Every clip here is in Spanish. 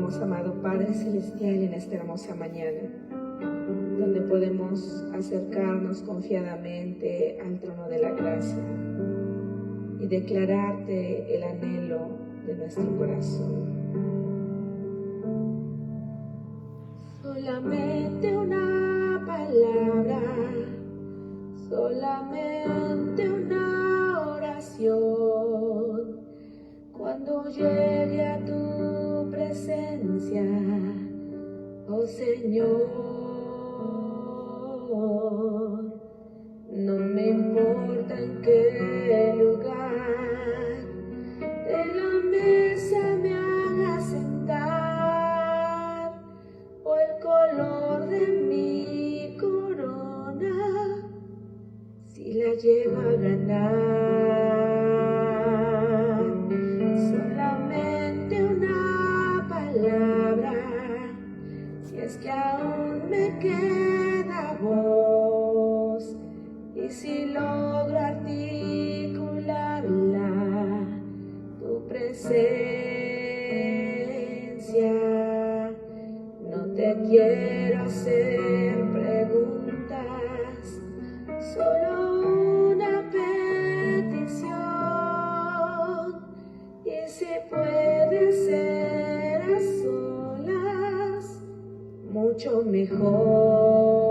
venimos, amado Padre Celestial, en esta hermosa mañana, donde podemos acercarnos confiadamente al trono de la gracia y declararte el anhelo de nuestro corazón. Solamente una palabra, solamente una oración, cuando llegue a tu presencia, oh Señor, no me importa en qué lugar de la mesa me hagas sentar, o el color de mi corona, si la llevo a ganar. Solamente una palabra, si es que aún me queda voz, y si logro articularla, tu presencia. No te quiero hacer preguntas, solo una petición, y si puede ser a solas, mucho mejor.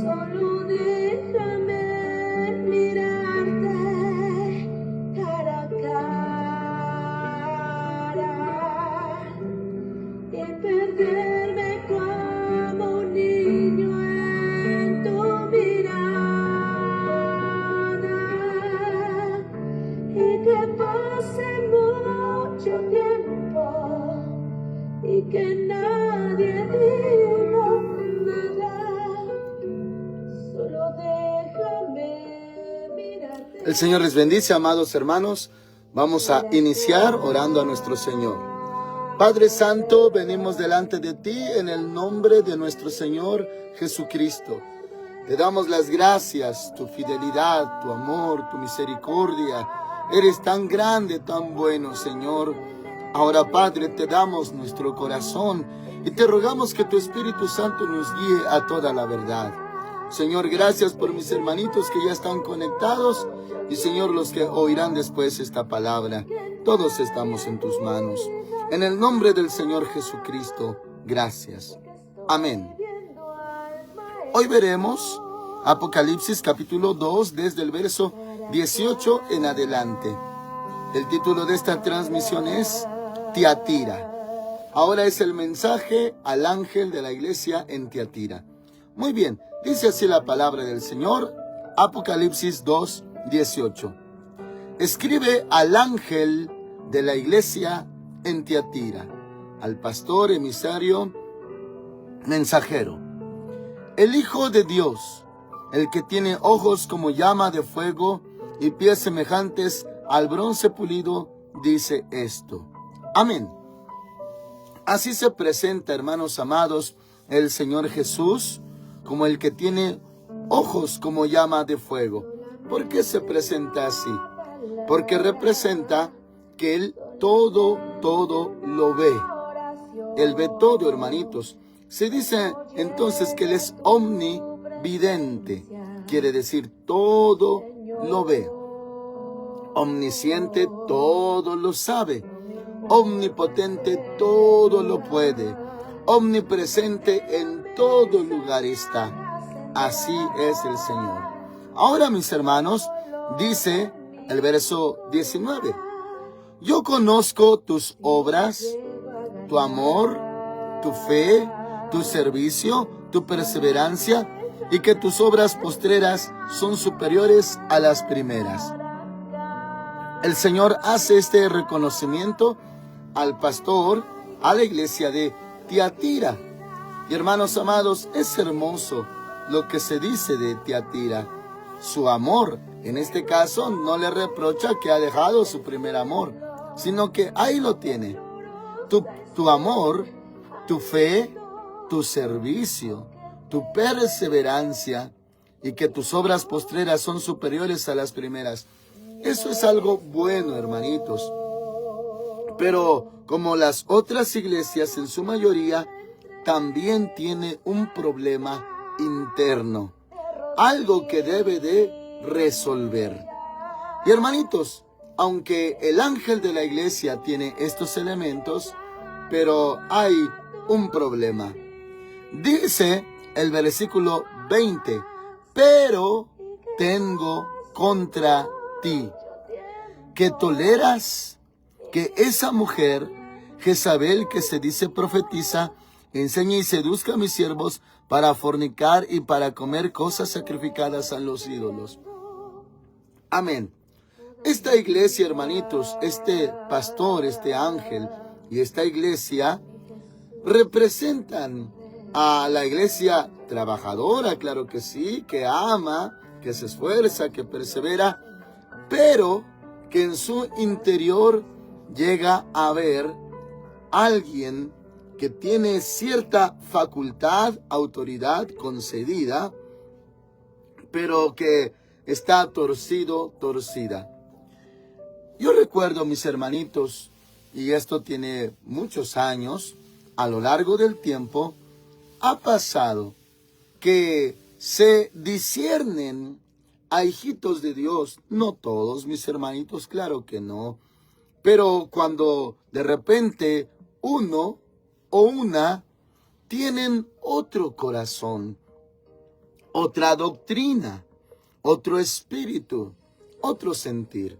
Solo déjame mirarte cara a cara y perderme como un niño en tu mirada, y que pase mucho tiempo y que nadie diga nada, solo déjame mirarte. El Señor les bendice, amados hermanos. Vamos a iniciar orando a nuestro Señor. Padre Santo, venimos delante de ti en el nombre de nuestro Señor Jesucristo. Te damos las gracias, tu fidelidad, tu amor, tu misericordia. Eres tan grande, tan bueno, Señor. Ahora, Padre, te damos nuestro corazón y te rogamos que tu Espíritu Santo nos guíe a toda la verdad. Señor, gracias por mis hermanitos que ya están conectados y, Señor, los que oirán después esta palabra. Todos estamos en tus manos. En el nombre del Señor Jesucristo, gracias. Amén. Hoy veremos Apocalipsis capítulo 2 desde el verso 18 en adelante. El título de esta transmisión es Tiatira. Ahora es el mensaje al ángel de la iglesia en Tiatira. Muy bien, dice así la palabra del Señor, Apocalipsis 2, 18. Escribe al ángel de la iglesia en Tiatira, al pastor, emisario, mensajero. El Hijo de Dios, el que tiene ojos como llama de fuego y pies semejantes al bronce pulido, dice esto. Amén. Así se presenta, hermanos amados, el Señor Jesús como el que tiene ojos como llama de fuego. ¿Por qué se presenta así? Porque representa que Él todo lo ve. Él ve todo, hermanitos. Se dice entonces que Él es omnividente. Quiere decir todo lo ve. Omnisciente, todo lo sabe. Omnipotente, todo lo puede. Omnipresente, en todo lugar está. Así es el Señor. Ahora, mis hermanos, dice el verso 19. Yo conozco tus obras, tu amor, tu fe, tu servicio, tu perseverancia, y que tus obras postreras son superiores a las primeras. El Señor hace este reconocimiento al pastor, a la iglesia de Tiatira. Y hermanos amados, es hermoso lo que se dice de Tiatira. Su amor, en este caso, no le reprocha que ha dejado su primer amor, sino que ahí lo tiene. Tu amor, tu fe, tu servicio, tu perseverancia, y que tus obras postreras son superiores a las primeras. Eso es algo bueno, hermanitos. Pero como las otras iglesias en su mayoría, también tiene un problema interno, algo que debe de resolver. Y hermanitos, aunque el ángel de la iglesia tiene estos elementos, pero hay un problema. Dice el versículo 20, pero tengo contra ti, que toleras que esa mujer, Jezabel, que se dice profetiza, enseñe y seduzca a mis siervos para fornicar y para comer cosas sacrificadas a los ídolos. Amén. Esta iglesia, hermanitos, este pastor, este ángel y esta iglesia representan a la iglesia trabajadora, claro que sí, que ama, que se esfuerza, que persevera, pero que en su interior llega a haber alguien que tiene cierta facultad, autoridad concedida, pero que está torcida. Yo recuerdo, mis hermanitos, y esto tiene muchos años, a lo largo del tiempo, ha pasado que se disciernen a hijitos de Dios, no todos, mis hermanitos, claro que no, pero cuando de repente uno o una tienen otro corazón, otra doctrina, otro espíritu, otro sentir.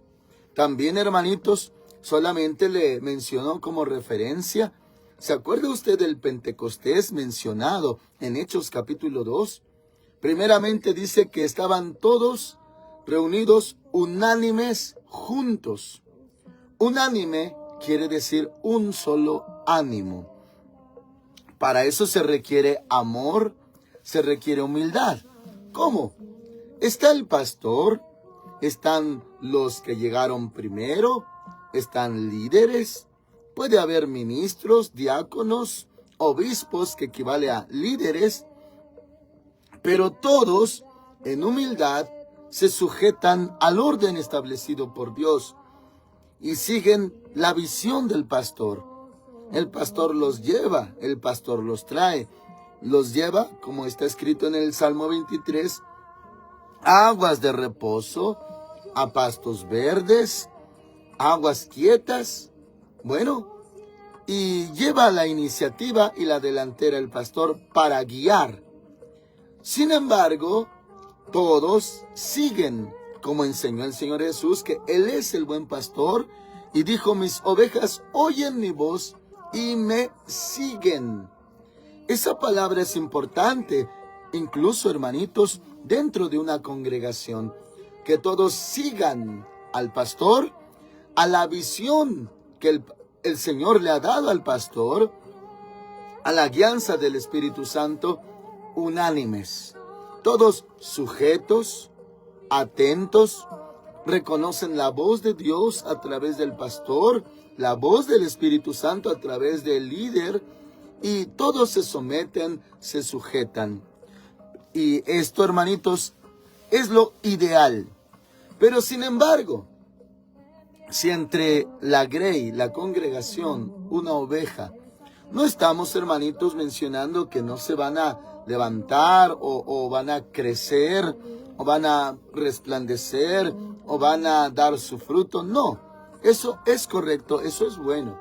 También, hermanitos, solamente le mencionó como referencia, ¿se acuerda usted del Pentecostés mencionado en Hechos capítulo 2? Primeramente dice que estaban todos reunidos unánimes juntos. Unánime quiere decir un solo ánimo. Para eso se requiere amor, se requiere humildad. ¿Cómo? Está el pastor, están los que llegaron primero, están líderes, puede haber ministros, diáconos, obispos, que equivale a líderes, pero todos en humildad se sujetan al orden establecido por Dios y siguen la visión del pastor. El pastor los lleva, el pastor los trae, los lleva, como está escrito en el Salmo 23, a aguas de reposo, a pastos verdes, aguas quietas. Bueno, y lleva la iniciativa y la delantera el pastor para guiar. Sin embargo, todos siguen, como enseñó el Señor Jesús, que Él es el buen pastor, y dijo, mis ovejas oyen mi voz y me siguen. Esa palabra es importante, incluso, hermanitos, dentro de una congregación, que todos sigan al pastor, a la visión que el Señor le ha dado al pastor, a la guianza del Espíritu Santo, unánimes, todos sujetos, atentos, reconocen la voz de Dios a través del pastor, la voz del Espíritu Santo a través del líder, y todos se someten, se sujetan. Y esto, hermanitos, es lo ideal. Pero sin embargo, si entre la grey, la congregación, una oveja, no estamos, hermanitos, mencionando que no se van a levantar o van a crecer o van a resplandecer o van a dar su fruto. No, eso es correcto, eso es bueno.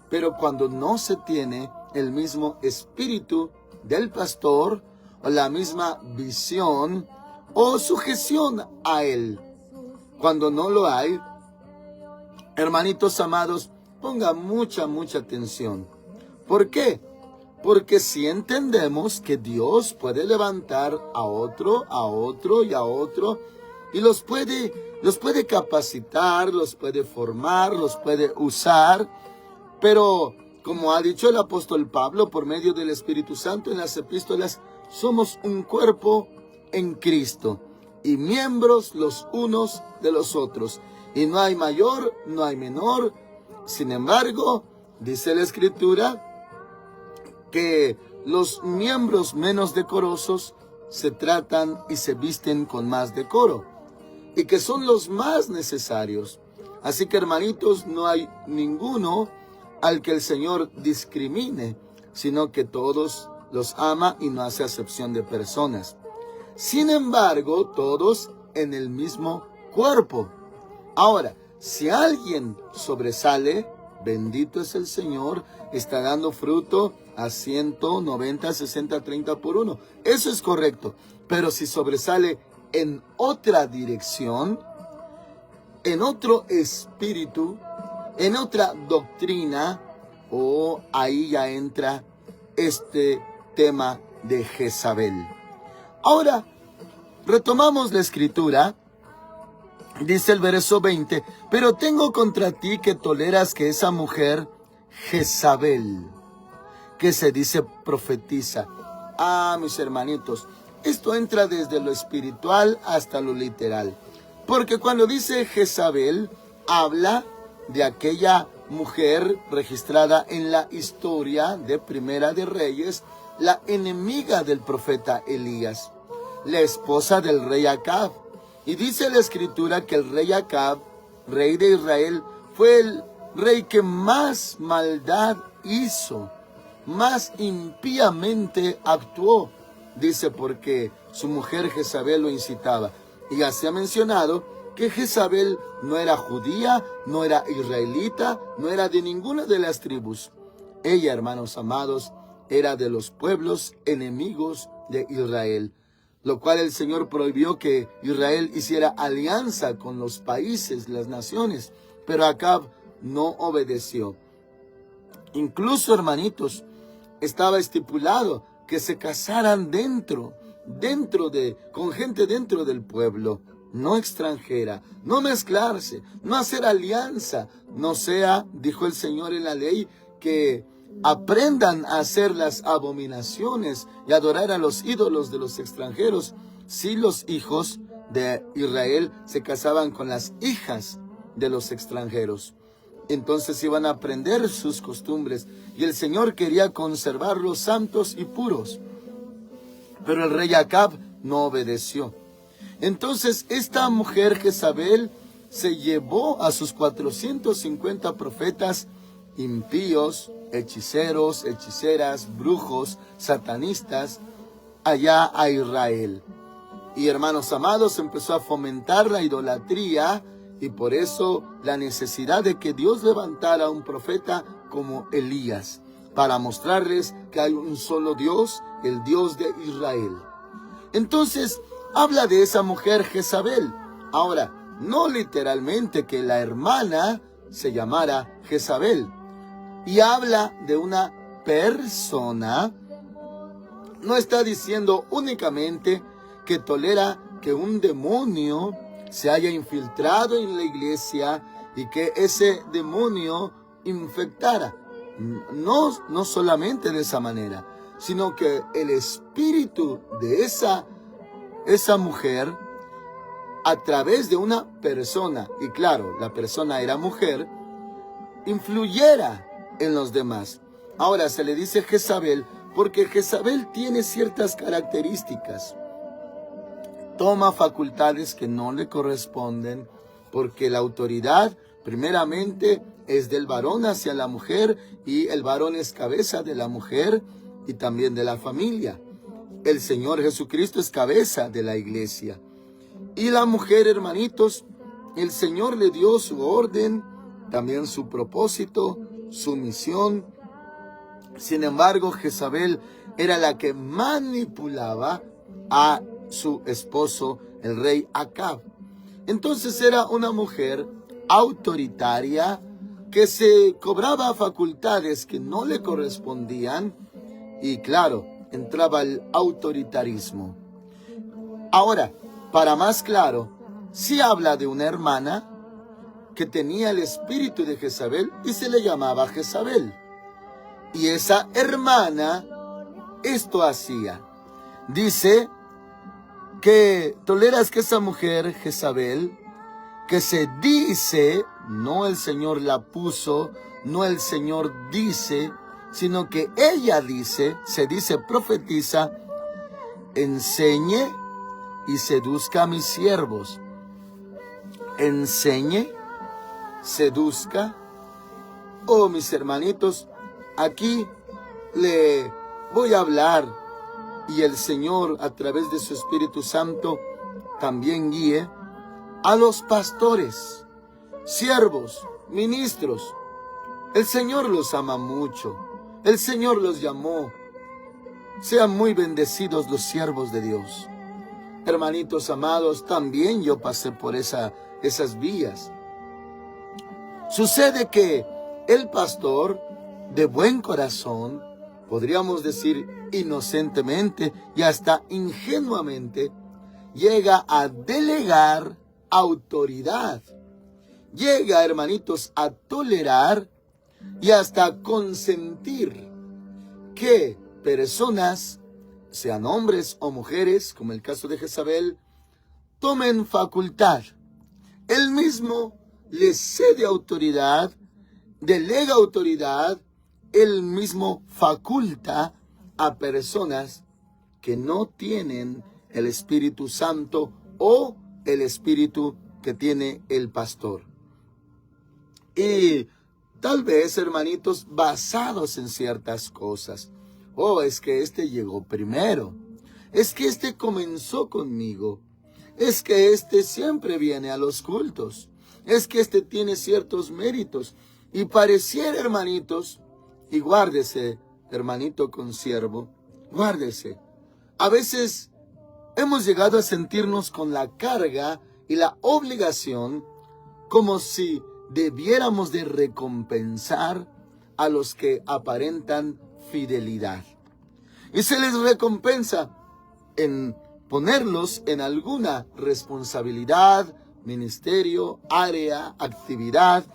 Pero cuando no se tiene el mismo espíritu del pastor o la misma visión o sujeción a él, cuando no lo hay, hermanitos amados, ponga mucha atención. ¿Por qué? Porque si entendemos que Dios puede levantar a otro y a otro, y los puede capacitar, los puede formar, los puede usar, pero como ha dicho el apóstol Pablo por medio del Espíritu Santo en las epístolas, somos un cuerpo en Cristo y miembros los unos de los otros. Y no hay mayor, no hay menor. Sin embargo, dice la Escritura que los miembros menos decorosos se tratan y se visten con más decoro, y que son los más necesarios. Así que, hermanitos, no hay ninguno al que el Señor discrimine, sino que todos los ama y no hace acepción de personas. Sin embargo, todos en el mismo cuerpo. Ahora, si alguien sobresale, bendito es el Señor, está dando fruto a 190, 60, 30 por 1. Eso es correcto. Pero si sobresale en otra dirección, en otro espíritu, en otra doctrina, ahí ya entra este tema de Jezabel. Ahora, retomamos la escritura. Dice el verso 20, pero tengo contra ti que toleras que esa mujer Jezabel, que se dice profetiza. Mis hermanitos, esto entra desde lo espiritual hasta lo literal. Porque cuando dice Jezabel, habla de aquella mujer registrada en la historia de Primera de Reyes, la enemiga del profeta Elías, la esposa del rey Acab. Y dice la escritura que el rey Acab, rey de Israel, fue el rey que más maldad hizo, más impíamente actuó. Dice porque su mujer Jezabel lo incitaba. Y ya se ha mencionado que Jezabel no era judía, no era israelita, no era de ninguna de las tribus. Ella, hermanos amados, era de los pueblos enemigos de Israel, lo cual el Señor prohibió que Israel hiciera alianza con los países, las naciones, pero Acab no obedeció. Incluso, hermanitos, estaba estipulado que se casaran con gente dentro del pueblo, no extranjera, no mezclarse, no hacer alianza, no sea, dijo el Señor en la ley, que aprendan a hacer las abominaciones y adorar a los ídolos de los extranjeros, si los hijos de Israel se casaban con las hijas de los extranjeros. Entonces iban a aprender sus costumbres y el Señor quería conservarlos santos y puros. Pero el rey Acab no obedeció. Entonces esta mujer Jezabel se llevó a sus 450 profetas impíos, hechiceros, hechiceras, brujos, satanistas, allá a Israel. Y hermanos amados, empezó a fomentar la idolatría y por eso la necesidad de que Dios levantara un profeta como Elías, para mostrarles que hay un solo Dios, el Dios de Israel. Entonces, habla de esa mujer Jezabel. Ahora, no literalmente que la hermana se llamara Jezabel. Y habla de una persona. No está diciendo únicamente que tolera que un demonio se haya infiltrado en la iglesia y que ese demonio infectara. No solamente de esa manera, sino que el espíritu de esa mujer, a través de una persona, y claro, la persona era mujer, influyera en los demás. Ahora se le dice Jezabel porque Jezabel tiene ciertas características. Toma facultades que no le corresponden, porque la autoridad primeramente es del varón hacia la mujer, y el varón es cabeza de la mujer y también de la familia. El Señor Jesucristo es cabeza de la iglesia. Y la mujer, hermanitos, el Señor le dio su orden, también su propósito, su misión. Sin embargo, Jezabel era la que manipulaba a su esposo, el rey Acab. Entonces era una mujer autoritaria que se cobraba facultades que no le correspondían y claro, entraba el autoritarismo. Ahora, para más claro, si habla de una hermana que tenía el espíritu de Jezabel y se le llamaba Jezabel. Y esa hermana esto hacía. Dice que toleras que esa mujer Jezabel, que se dice, no el Señor la puso, no el Señor dice, sino que ella dice, se dice profetiza, enseñe y seduzca a mis siervos. Enseñe, seduzca. Oh, mis hermanitos, aquí le voy a hablar y el Señor, a través de su Espíritu Santo, también guíe a los pastores, siervos, ministros. El Señor los ama mucho. El Señor los llamó. Sean muy bendecidos los siervos de Dios. Hermanitos amados, también yo pasé por esas vías. Sucede que el pastor, de buen corazón, podríamos decir inocentemente y hasta ingenuamente, llega a delegar autoridad. Llega, hermanitos, a tolerar y hasta consentir que personas, sean hombres o mujeres, como el caso de Jezabel, tomen facultad. Él mismo les cede autoridad, delega autoridad, él mismo faculta a personas que no tienen el Espíritu Santo o el Espíritu que tiene el pastor. Y tal vez, hermanitos, basados en ciertas cosas. Oh, es que este llegó primero. Es que este comenzó conmigo. Es que este siempre viene a los cultos. Es que este tiene ciertos méritos. Y pareciera, hermanitos, y guárdese, hermanito consiervo, guárdese. A veces hemos llegado a sentirnos con la carga y la obligación como si debiéramos de recompensar a los que aparentan fidelidad. Y se les recompensa en ponerlos en alguna responsabilidad, ministerio, área, actividad.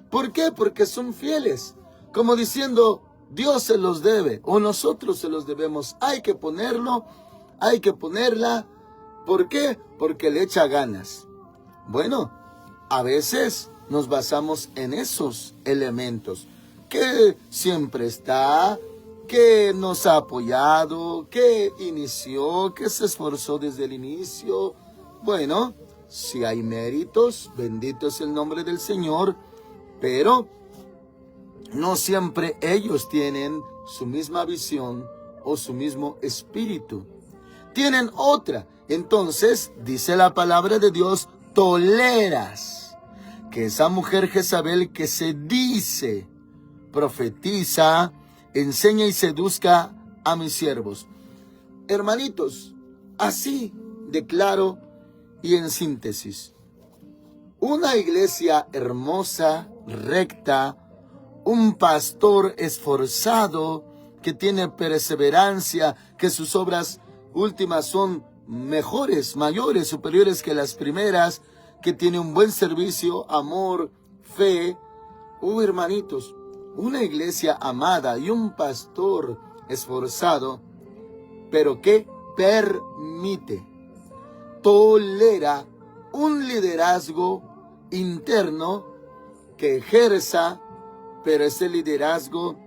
¿Por qué? Porque son fieles. Como diciendo, Dios se los debe o nosotros se los debemos. Hay que ponerlo, hay que ponerla. ¿Por qué? Porque le echa ganas. Bueno, a veces nos basamos en esos elementos. Que siempre está, que nos ha apoyado, que inició, que se esforzó desde el inicio. Bueno, si hay méritos, bendito es el nombre del Señor, pero no siempre ellos tienen su misma visión o su mismo espíritu. Tienen otra. Entonces, dice la palabra de Dios, toleras que esa mujer Jezabel que se dice, profetiza, enseña y seduzca a mis siervos. Hermanitos, así declaro y en síntesis, una iglesia hermosa, recta, un pastor esforzado, que tiene perseverancia, que sus obras últimas son mejores, mayores, superiores que las primeras, que tiene un buen servicio, amor, fe. Hermanitos, una iglesia amada y un pastor esforzado, pero que permite, tolera un liderazgo interno que ejerza, pero ese liderazgo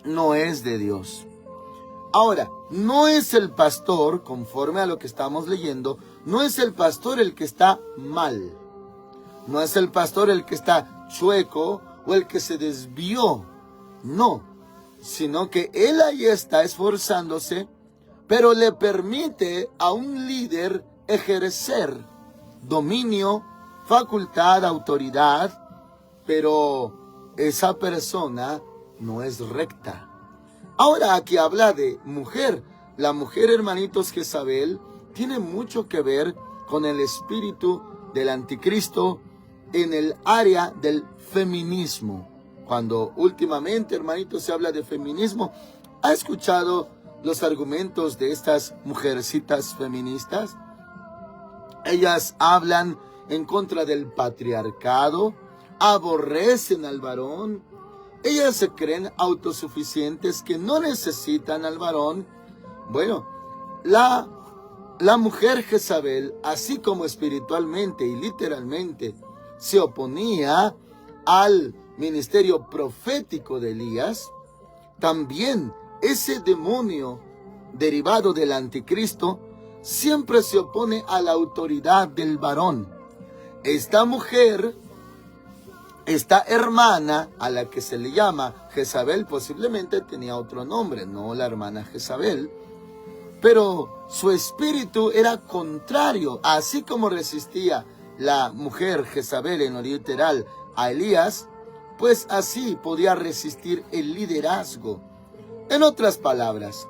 no es de Dios. Ahora, no es el pastor, conforme a lo que estamos leyendo, no es el pastor el que está mal. No es el pastor el que está chueco o el que se desvió. No, sino que él ahí está esforzándose, pero le permite a un líder ejercer dominio, facultad, autoridad, pero esa persona no es recta. Ahora aquí habla de mujer. La mujer, hermanitos, Jezabel, tiene mucho que ver con el espíritu del anticristo en el área del feminismo. Cuando últimamente, hermanitos, se habla de feminismo, ¿ha escuchado los argumentos de estas mujercitas feministas? Ellas hablan en contra del patriarcado, aborrecen al varón. Ellas se creen autosuficientes, que no necesitan al varón. Bueno, la mujer Jezabel, así como espiritualmente y literalmente, se oponía al ministerio profético de Elías. También ese demonio derivado del anticristo siempre se opone a la autoridad del varón. Esta mujer esta hermana a la que se le llama Jezabel posiblemente tenía otro nombre, no la hermana Jezabel, pero su espíritu era contrario, así como resistía la mujer Jezabel en lo literal a Elías, pues así podía resistir el liderazgo. En otras palabras,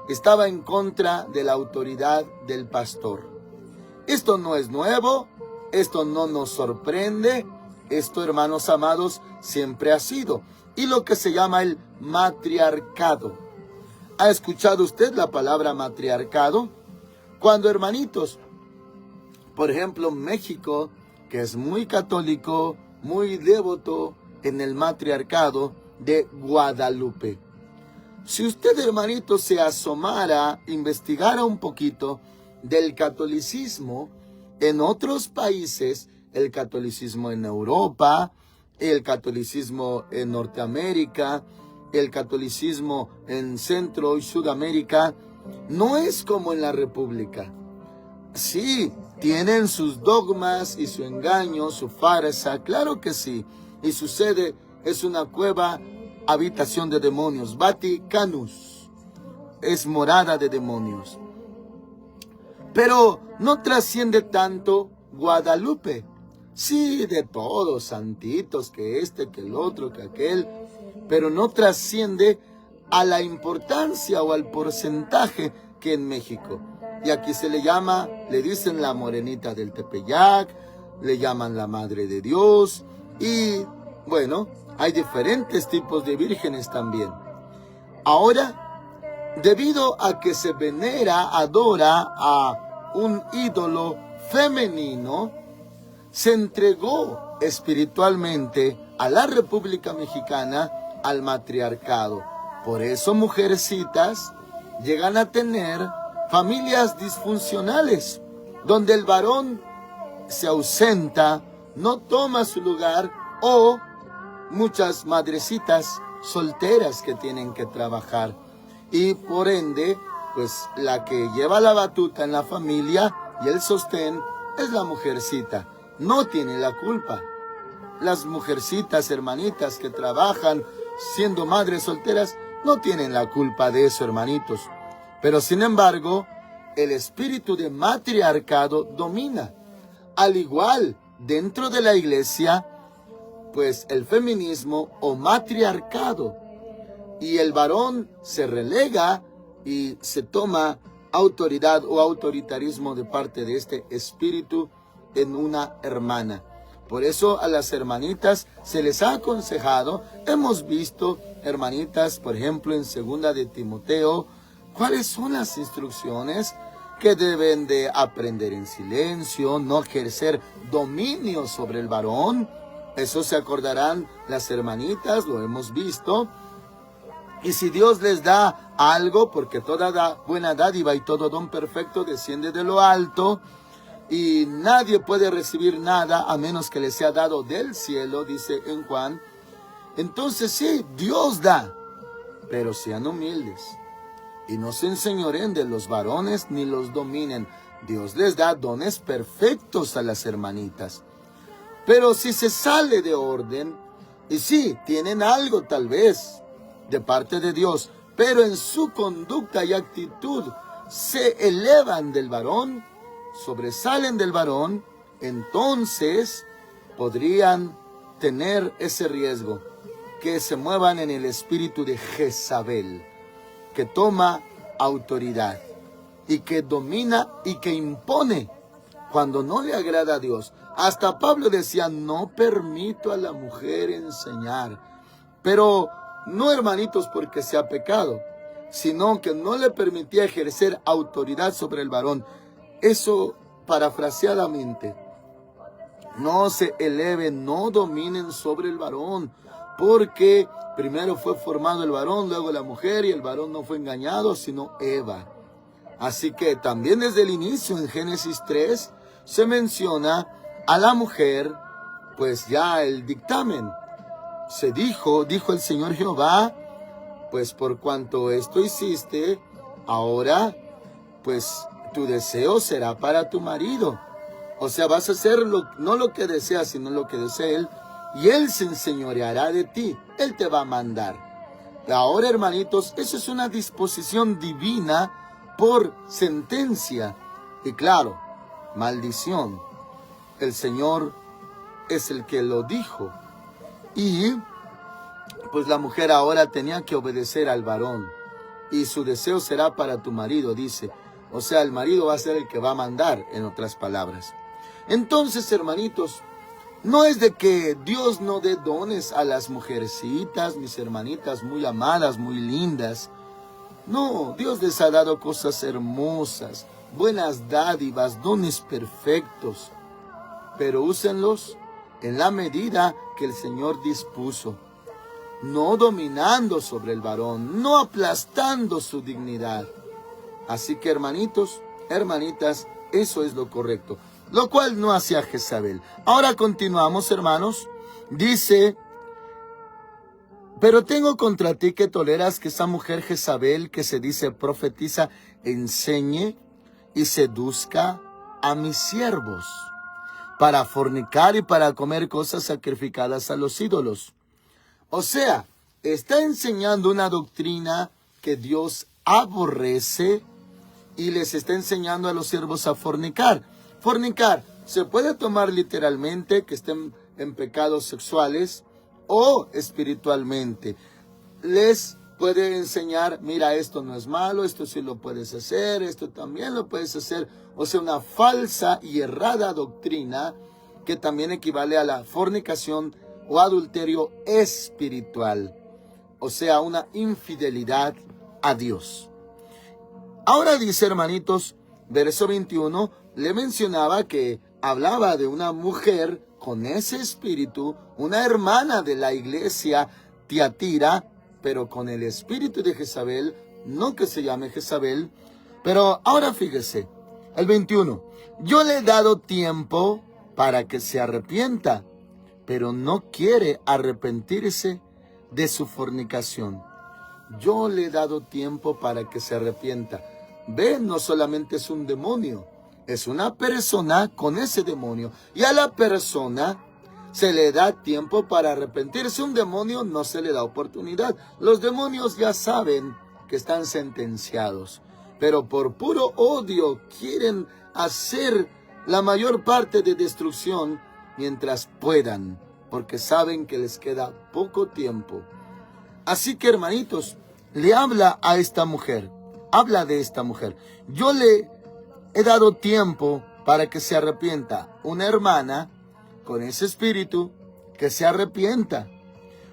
estaba en contra de la autoridad del pastor. Esto no es nuevo, esto no nos sorprende, esto, hermanos amados, siempre ha sido, y lo que se llama el matriarcado. ¿Ha escuchado usted la palabra matriarcado? Cuando, hermanitos, por ejemplo, México, que es muy católico, muy devoto en el matriarcado de Guadalupe. Si usted, hermanito, se asomara, investigara un poquito del catolicismo en otros países, el catolicismo en Europa, el catolicismo en Norteamérica, el catolicismo en Centro y Sudamérica, no es como en la República. Sí, tienen sus dogmas y su engaño, su farsa, claro que sí. Y su sede es una cueva, habitación de demonios, Vaticanus, es morada de demonios. Pero no trasciende tanto Guadalupe. Sí, de todos, santitos, que este, que el otro, que aquel, pero no trasciende a la importancia o al porcentaje que en México. Y aquí se le llama, le dicen la morenita del Tepeyac, le llaman la Madre de Dios, y bueno, hay diferentes tipos de vírgenes también. Ahora, debido a que se venera, adora a un ídolo femenino, se entregó espiritualmente a la República Mexicana al matriarcado. Por eso mujercitas llegan a tener familias disfuncionales, donde el varón se ausenta, no toma su lugar, o muchas madrecitas solteras que tienen que trabajar. Y por ende, pues la que lleva la batuta en la familia y el sostén es la mujercita. No tiene la culpa. Las mujercitas, hermanitas, que trabajan siendo madres solteras, no tienen la culpa de eso, hermanitos. Pero sin embargo, el espíritu de matriarcado domina. Al igual, dentro de la iglesia, pues el feminismo o matriarcado. Y el varón se relega y se toma autoridad o autoritarismo de parte de este espíritu en una hermana. Por eso a las hermanitas se les ha aconsejado, hemos visto hermanitas, por ejemplo, en 2 de Timoteo, cuáles son las instrucciones que deben de aprender en silencio, no ejercer dominio sobre el varón. Eso se acordarán las hermanitas, lo hemos visto. Y si Dios les da algo, porque toda buena dádiva y todo don perfecto desciende de lo alto, y nadie puede recibir nada a menos que le sea dado del cielo, dice en Juan. Entonces sí, Dios da, pero sean humildes y no se enseñoren de los varones ni los dominen. Dios les da dones perfectos a las hermanitas. Pero si se sale de orden, y sí, tienen algo tal vez de parte de Dios, pero en su conducta y actitud se elevan del varón, sobresalen del varón, entonces podrían tener ese riesgo, que se muevan en el espíritu de Jezabel, que toma autoridad y que domina y que impone cuando no le agrada a Dios. Hasta Pablo decía, no permito a la mujer enseñar, pero no, hermanitos, porque sea pecado, sino que no le permitía ejercer autoridad sobre el varón. Eso, parafraseadamente, no se eleven, no dominen sobre el varón, porque primero fue formado el varón, luego la mujer, y el varón no fue engañado, sino Eva. Así que también desde el inicio, en Génesis 3, se menciona a la mujer, pues ya el dictamen. Se dijo el Señor Jehová, pues por cuanto esto hiciste, ahora, pues tu deseo será para tu marido. O sea, vas a hacer no lo que deseas, sino lo que desea él. y Él se enseñoreará de ti. Él te va a mandar. Ahora, hermanitos, eso es una disposición divina por sentencia. Y claro, maldición. El Señor es el que lo dijo. Y pues la mujer ahora tenía que obedecer al varón. Y su deseo será para tu marido, dice. O sea, el marido va a ser el que va a mandar, en otras palabras. Entonces, hermanitos, no es de que Dios no dé dones a las mujercitas, mis hermanitas muy amadas, muy lindas. No, Dios les ha dado cosas hermosas, buenas dádivas, dones perfectos. Pero úsenlos en la medida que el Señor dispuso. No dominando sobre el varón, no aplastando su dignidad. Así que, hermanitos, hermanitas, eso es lo correcto. Lo cual no hacía Jezabel. Ahora continuamos, hermanos. Dice: pero tengo contra ti que toleras que esa mujer Jezabel, que se dice profetiza, enseñe y seduzca a mis siervos para fornicar y para comer cosas sacrificadas a los ídolos. O sea, está enseñando una doctrina que Dios aborrece y les está enseñando a los siervos a fornicar. Fornicar se puede tomar literalmente que estén en pecados sexuales o espiritualmente. Les puede enseñar: mira, esto no es malo, esto sí lo puedes hacer, esto también lo puedes hacer. O sea, una falsa y errada doctrina que también equivale a la fornicación o adulterio espiritual. O sea, una infidelidad a Dios. Ahora dice, hermanitos, verso 21, le mencionaba que hablaba de una mujer con ese espíritu, una hermana de la iglesia Tiatira, pero con el espíritu de Jezabel, no que se llame Jezabel. Pero ahora fíjese, el 21, yo le he dado tiempo para que se arrepienta, pero no quiere arrepentirse de su fornicación. Yo le he dado tiempo para que se arrepienta. Ve, no solamente es un demonio, es una persona con ese demonio. Y a la persona se le da tiempo para arrepentirse. Un demonio no se le da oportunidad. Los demonios ya saben que están sentenciados, pero por puro odio quieren hacer la mayor parte de destrucción mientras puedan, porque saben que les queda poco tiempo. Así que, hermanitos, le habla a esta mujer, habla de esta mujer. Yo le he dado tiempo para que se arrepienta. Una hermana con ese espíritu que se arrepienta,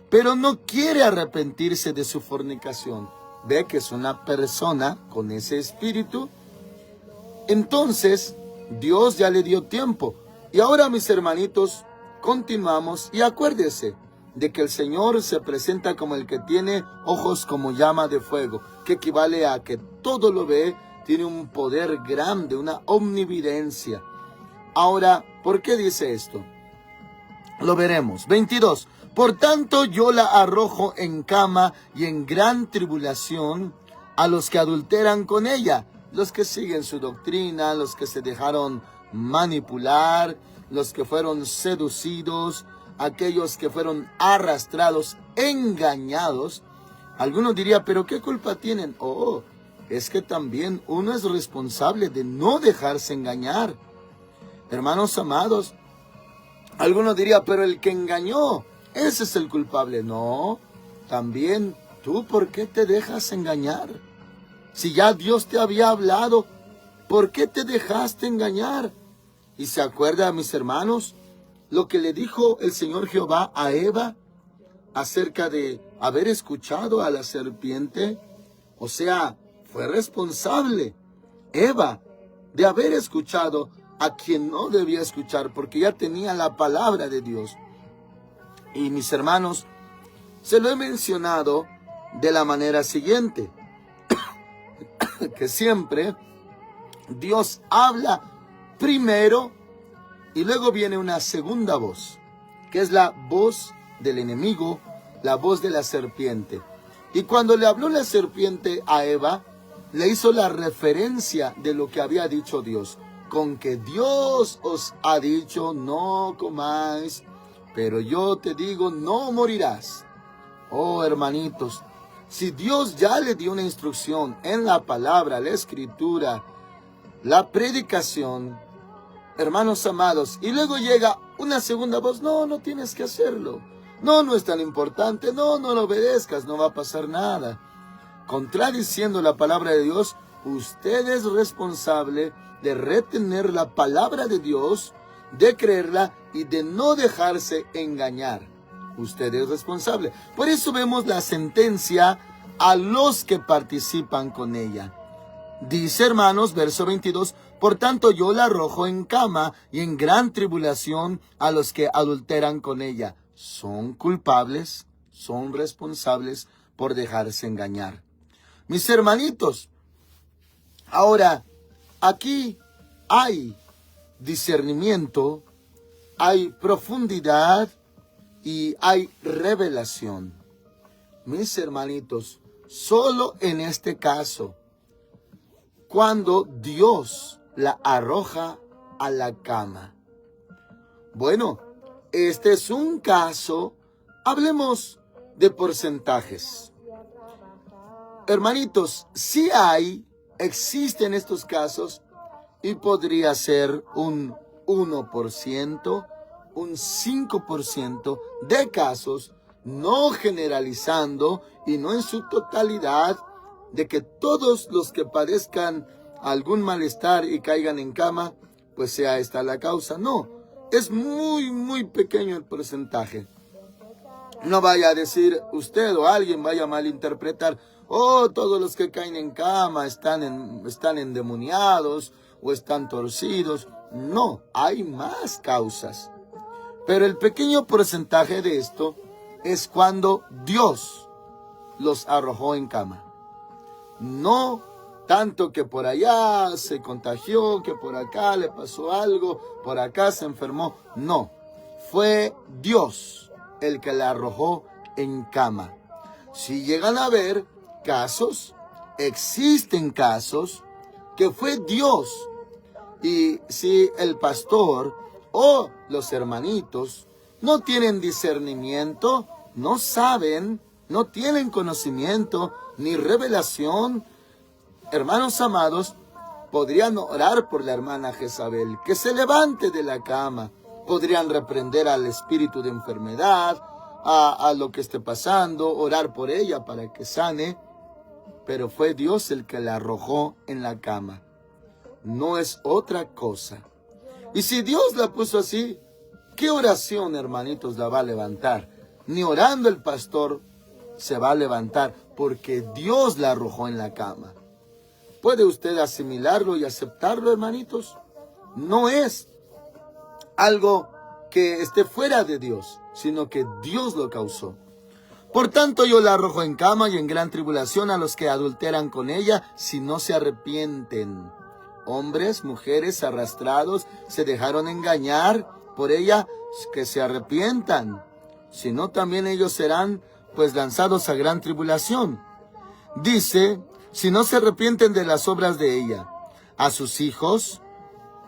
pero no quiere arrepentirse de su fornicación. Ve que es una persona con ese espíritu. Entonces, Dios ya le dio tiempo. Y ahora, mis hermanitos, continuamos. Y acuérdese de que el Señor se presenta como el que tiene ojos como llama de fuego, que equivale a que todo lo ve, tiene un poder grande, una omnividencia. Ahora, ¿por qué dice esto? Lo veremos. 22. Por tanto, yo la arrojo en cama y en gran tribulación a los que adulteran con ella, los que siguen su doctrina, los que se dejaron manipular, los que fueron seducidos, aquellos que fueron arrastrados, engañados. Algunos dirían, ¿pero qué culpa tienen? Oh, es que también uno es responsable de no dejarse engañar. Hermanos amados, algunos dirían, pero el que engañó, ese es el culpable. No, también tú, ¿por qué te dejas engañar? Si ya Dios te había hablado, ¿por qué te dejaste engañar? Y se acuerda, mis hermanos, lo que le dijo el Señor Jehová a Eva acerca de haber escuchado a la serpiente. O sea, fue responsable Eva de haber escuchado a quien no debía escuchar, porque ya tenía la palabra de Dios. Y mis hermanos, se lo he mencionado de la manera siguiente, que siempre Dios habla primero y luego viene una segunda voz, que es la voz del enemigo, la voz de la serpiente. Y cuando le habló la serpiente a Eva, le hizo la referencia de lo que había dicho Dios. Con que Dios os ha dicho, no comáis pero yo te digo, no morirás. Oh, hermanitos, si Dios ya le dio una instrucción en la palabra, la escritura, la predicación, hermanos amados, y luego llega una segunda voz, no, no tienes que hacerlo. No, no es tan importante, no, no lo obedezcas, no va a pasar nada. Contradiciendo la palabra de Dios, usted es responsable de retener la palabra de Dios, de creerla y de no dejarse engañar. Usted es responsable. Por eso vemos la sentencia a los que participan con ella. Dice, hermanos, verso 22, por tanto yo la arrojo en cama y en gran tribulación a los que adulteran con ella. Son culpables, son responsables por dejarse engañar. Mis hermanitos, ahora, aquí hay discernimiento, hay profundidad y hay revelación. Mis hermanitos, solo en este caso, cuando Dios la arroja a la cama. Bueno, este es un caso, hablemos de porcentajes. Hermanitos, sí existen estos casos y podría ser un 1%, un 5% de casos, no generalizando y no en su totalidad, de que todos los que padezcan algún malestar y caigan en cama, pues sea esta la causa. No, es muy, muy pequeño el porcentaje. No vaya a decir usted o alguien vaya a malinterpretar, oh, todos los que caen en cama están endemoniados o están torcidos. No, hay más causas. Pero el pequeño porcentaje de esto es cuando Dios los arrojó en cama. No tanto que por allá se contagió, que por acá le pasó algo, por acá se enfermó. No, fue Dios el que la arrojó en cama. Si llegan a ver casos, existen casos que fue Dios. Y si el pastor o los hermanitos no tienen discernimiento, no saben, no tienen conocimiento ni revelación, hermanos amados, podrían orar por la hermana Jezabel, que se levante de la cama. Podrían reprender al espíritu de enfermedad, a lo que esté pasando, orar por ella para que sane. Pero fue Dios el que la arrojó en la cama. No es otra cosa. Y si Dios la puso así, ¿qué oración, hermanitos, la va a levantar? Ni orando el pastor se va a levantar, porque Dios la arrojó en la cama. ¿Puede usted asimilarlo y aceptarlo, hermanitos? No es algo que esté fuera de Dios, sino que Dios lo causó. Por tanto, yo la arrojo en cama y en gran tribulación a los que adulteran con ella, si no se arrepienten. Hombres, mujeres arrastrados, se dejaron engañar por ella, que se arrepientan. Si no, también ellos serán pues lanzados a gran tribulación. Dice, si no se arrepienten de las obras de ella. A sus hijos,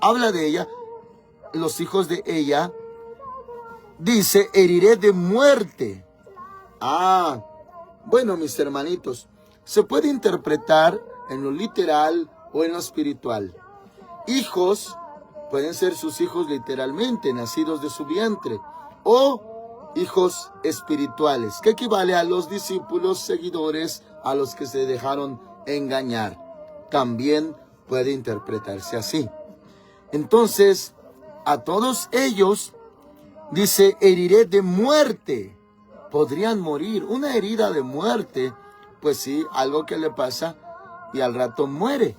habla de ella, los hijos de ella, dice, heriré de muerte. Bueno, mis hermanitos, se puede interpretar en lo literal o en lo espiritual. Hijos pueden ser sus hijos literalmente, nacidos de su vientre, o hijos espirituales, que equivale a los discípulos, seguidores, a los que se dejaron engañar. También puede interpretarse así. Entonces, a todos ellos, dice, heriré de muerte. Podrían morir. Una herida de muerte, pues sí, algo que le pasa y al rato muere.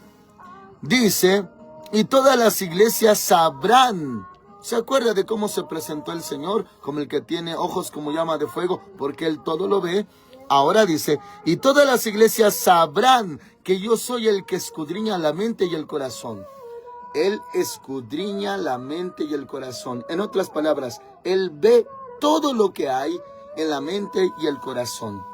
Dice, y todas las iglesias sabrán. ¿Se acuerda de cómo se presentó el Señor? Como el que tiene ojos como llama de fuego, porque Él todo lo ve. Ahora dice, y todas las iglesias sabrán que yo soy el que escudriña la mente y el corazón. Él escudriña la mente y el corazón. En otras palabras, Él ve todo lo que hay en la mente y el corazón.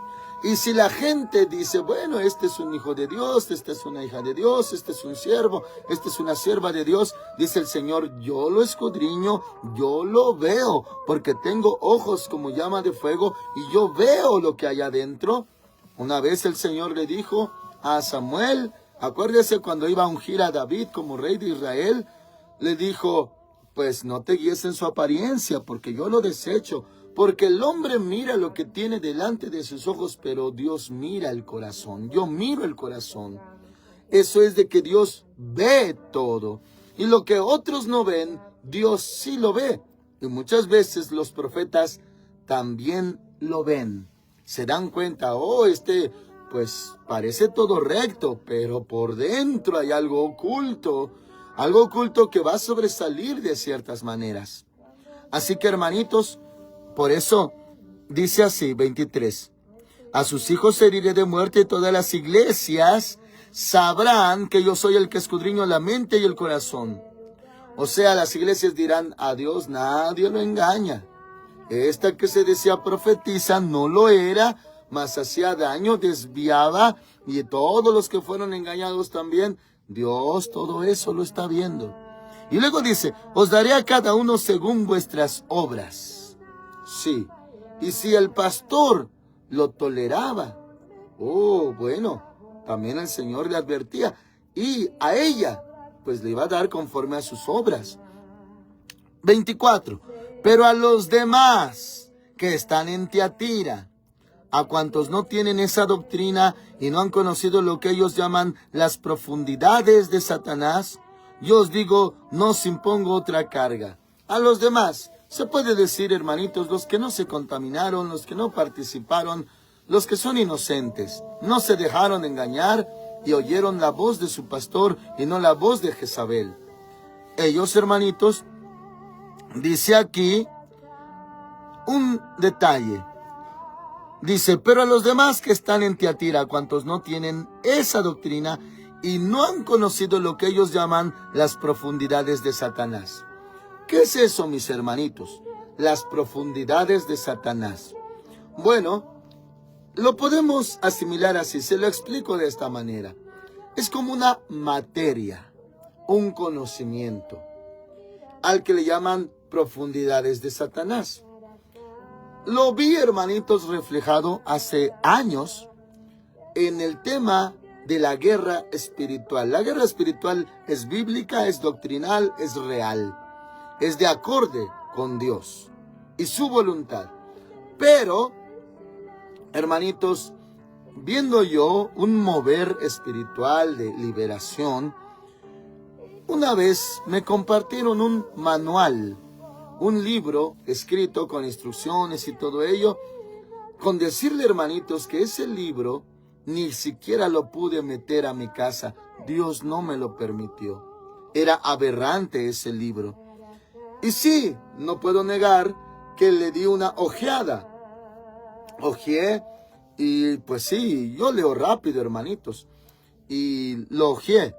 Y si la gente dice, bueno, este es un hijo de Dios, esta es una hija de Dios, este es un siervo, esta es una sierva de Dios, dice el Señor, yo lo escudriño, yo lo veo, porque tengo ojos como llama de fuego y yo veo lo que hay adentro. Una vez el Señor le dijo a Samuel, acuérdese cuando iba a ungir a David como rey de Israel, le dijo, pues no te guíes en su apariencia, porque yo lo desecho. Porque el hombre mira lo que tiene delante de sus ojos, pero Dios mira el corazón. Yo miro el corazón. Eso es de que Dios ve todo. Y lo que otros no ven, Dios sí lo ve. Y muchas veces los profetas también lo ven. Se dan cuenta, pues parece todo recto, pero por dentro hay algo oculto que va a sobresalir de ciertas maneras. Así que, hermanitos, por eso dice así, 23, a sus hijos heriré de muerte y todas las iglesias sabrán que yo soy el que escudriño la mente y el corazón. O sea, las iglesias dirán, a Dios nadie lo engaña. Esta que se decía profetiza no lo era, mas hacía daño, desviaba, y todos los que fueron engañados también, Dios todo eso lo está viendo. Y luego dice, os daré a cada uno según vuestras obras. Sí, y si el pastor lo toleraba, bueno, también el Señor le advertía, y a ella, pues le iba a dar conforme a sus obras. 24, pero a los demás que están en Tiatira, a cuantos no tienen esa doctrina y no han conocido lo que ellos llaman las profundidades de Satanás, yo os digo, no os impongo otra carga. A los demás, se puede decir, hermanitos, los que no se contaminaron, los que no participaron, los que son inocentes, no se dejaron engañar y oyeron la voz de su pastor y no la voz de Jezabel. Ellos, hermanitos, dice aquí un detalle. Dice, pero a los demás que están en Tiatira, cuantos no tienen esa doctrina y no han conocido lo que ellos llaman las profundidades de Satanás. ¿Qué es eso, mis hermanitos? Las profundidades de Satanás. Bueno, lo podemos asimilar así, se lo explico de esta manera. Es como una materia, un conocimiento, al que le llaman profundidades de Satanás. Lo vi, hermanitos, reflejado hace años en el tema de la guerra espiritual. La guerra espiritual es bíblica, es doctrinal, es real. Es de acorde con Dios y su voluntad. Pero, hermanitos, viendo yo un mover espiritual de liberación, una vez me compartieron un manual, un libro escrito con instrucciones y todo ello, con decirle, hermanitos, que ese libro ni siquiera lo pude meter a mi casa. Dios no me lo permitió. Era aberrante ese libro. Y sí, no puedo negar que le di una ojeada. Ojeé y pues sí, yo leo rápido, hermanitos. Y lo ojeé.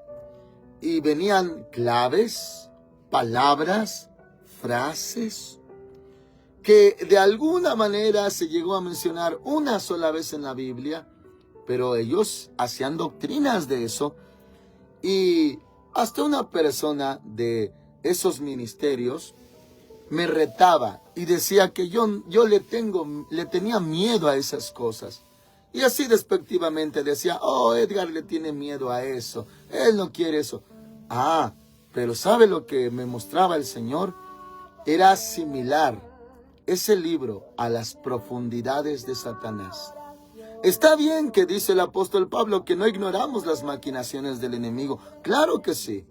Y venían claves, palabras, frases, que de alguna manera se llegó a mencionar una sola vez en la Biblia, pero ellos hacían doctrinas de eso. Y hasta una persona de esos ministerios me retaba y decía que yo le tenía miedo a esas cosas. Y así despectivamente decía, Edgar le tiene miedo a eso, él no quiere eso. Pero ¿sabe lo que me mostraba el Señor? Era similar ese libro a las profundidades de Satanás. Está bien que dice el apóstol Pablo que no ignoramos las maquinaciones del enemigo. Claro que sí,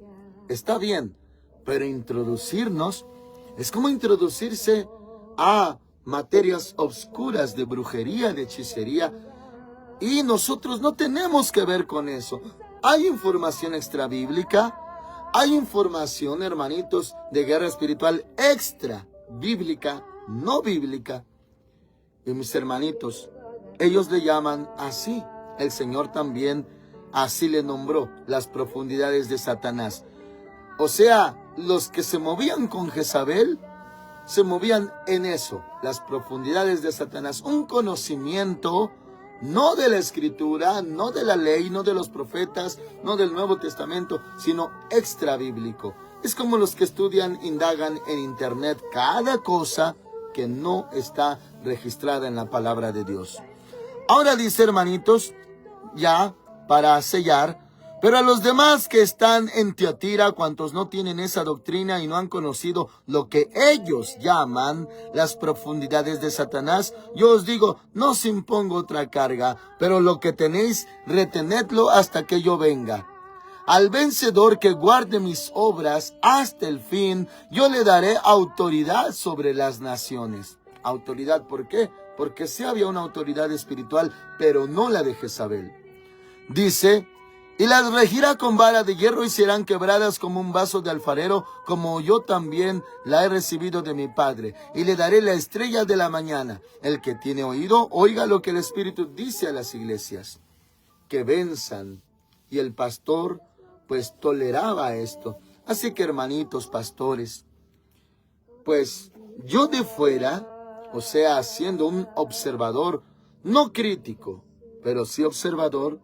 está bien, pero introducirnos es como introducirse a materias obscuras de brujería, de hechicería, y nosotros no tenemos que ver con eso. Hay información extrabíblica, hay información, hermanitos, de guerra espiritual extra bíblica, no bíblica. Y mis hermanitos, ellos le llaman así. El Señor también así le nombró, las profundidades de Satanás. O sea, los que se movían con Jezabel, se movían en eso, las profundidades de Satanás. Un conocimiento no de la Escritura, no de la ley, no de los profetas, no del Nuevo Testamento, sino extra bíblico. Es como los que estudian, indagan en internet cada cosa que no está registrada en la palabra de Dios. Ahora dice, hermanitos, ya para sellar, pero a los demás que están en Tiatira, cuantos no tienen esa doctrina y no han conocido lo que ellos llaman las profundidades de Satanás, yo os digo, no os impongo otra carga, pero lo que tenéis, retenedlo hasta que yo venga. Al vencedor que guarde mis obras hasta el fin, yo le daré autoridad sobre las naciones. ¿Autoridad por qué? Porque sí había una autoridad espiritual, pero no la de Jezabel. Dice, y las regirá con vara de hierro y serán quebradas como un vaso de alfarero, como yo también la he recibido de mi Padre. Y le daré la estrella de la mañana. El que tiene oído, oiga lo que el Espíritu dice a las iglesias. Que venzan. Y el pastor, pues, toleraba esto. Así que, hermanitos pastores, pues, yo de fuera, o sea, siendo un observador, no crítico, pero sí observador,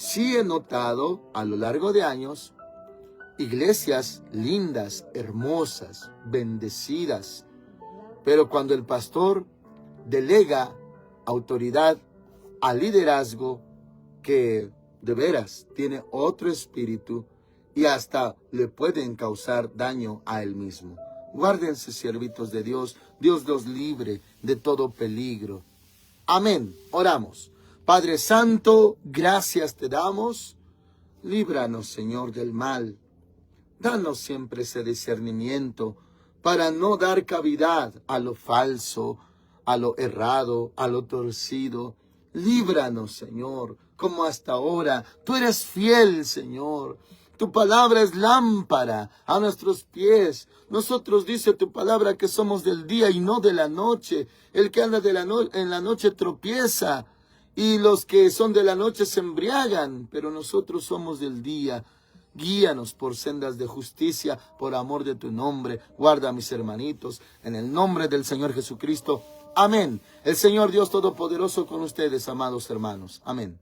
sí he notado a lo largo de años iglesias lindas, hermosas, bendecidas. Pero cuando el pastor delega autoridad al liderazgo que de veras tiene otro espíritu y hasta le pueden causar daño a él mismo. Guárdense, siervitos de Dios. Dios los libre de todo peligro. Amén. Oramos. Padre Santo, gracias te damos. Líbranos, Señor, del mal. Danos siempre ese discernimiento para no dar cavidad a lo falso, a lo errado, a lo torcido. Líbranos, Señor, como hasta ahora. Tú eres fiel, Señor. Tu palabra es lámpara a nuestros pies. Nosotros dice tu palabra que somos del día y no de la noche. El que anda en la noche tropieza. Y los que son de la noche se embriagan, pero nosotros somos del día. Guíanos por sendas de justicia, por amor de tu nombre. Guarda a mis hermanitos, en el nombre del Señor Jesucristo. Amén. El Señor Dios Todopoderoso con ustedes, amados hermanos. Amén.